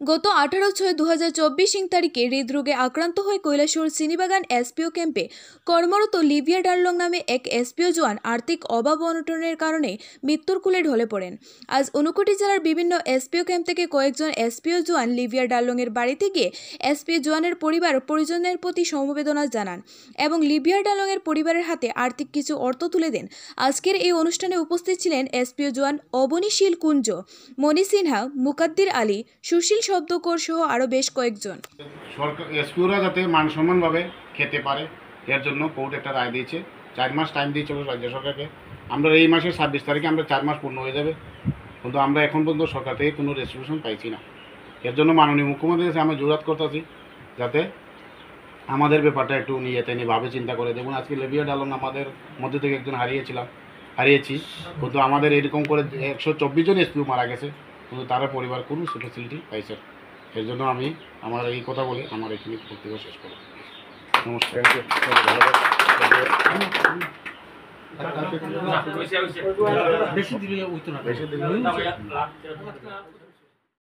গত 18/6/2024 তারিখে হৃদরোগে আক্রান্ত হয়ে কৈলাসহর চিনিবাগান এসপিও ক্যাম্পে কর্মরত লিভিয়া ডার্লং নামে এক এসপিও জওয়ান আর্থিক অভাব অনটনের কারণে মৃত্যুর কোলে ঢলে পড়েন। আজ ঊনকোটি জেলার বিভিন্ন এসপিও ক্যাম্প থেকে কয়েকজন এসপিও জওয়ান লিভিয়া ডার্লংয়ের বাড়িতে গিয়ে এসপিও জওয়ানের পরিবার পরিজনের প্রতি সমবেদনা জানান এবং লিভিয়া ডার্লংয়ের পরিবারের হাতে আর্থিক কিছু অর্থ তুলে দেন। আজকের এই অনুষ্ঠানে উপস্থিত ছিলেন এসপিও জওয়ান অবনীশীল কুঞ্জ, মণি সিনহা, মুকাদ্দির আলী, সুশীল শব্দকর সহ আরও বেশ কয়েকজন। সরকার এসপিওরা যাতে মানসম্মানভাবে খেতে পারে এর জন্য কোর্ট একটা রায় দিয়েছে। 4 মাস টাইম দিয়েছিল রাজ্য সরকারকে। আমরা এই মাসের 26 তারিখে আমরা 4 মাস পূর্ণ হয়ে যাবে, কিন্তু আমরা এখন পর্যন্ত সরকার থেকে কোনো রেজলিউশন পাইছি না। এর জন্য মাননীয় মুখ্যমন্ত্রীর কাছে আমরা জোরাত করতেছি যাতে আমাদের ব্যাপারটা একটু নিয়ে ভাবে চিন্তা করে দেবো। আজকে লিভিয়া ডার্লং আমাদের মধ্যে থেকে একজন হারিয়েছি, কিন্তু আমাদের এরকম করে 124 জন এসপিও মারা গেছে, কিন্তু তারা পরিবার কোনো ফেসিলিটি পাইছে। এর জন্য আমি আমার এই কথা বলে আমার এখানে বক্তব্য শেষ করব। নমস্কার।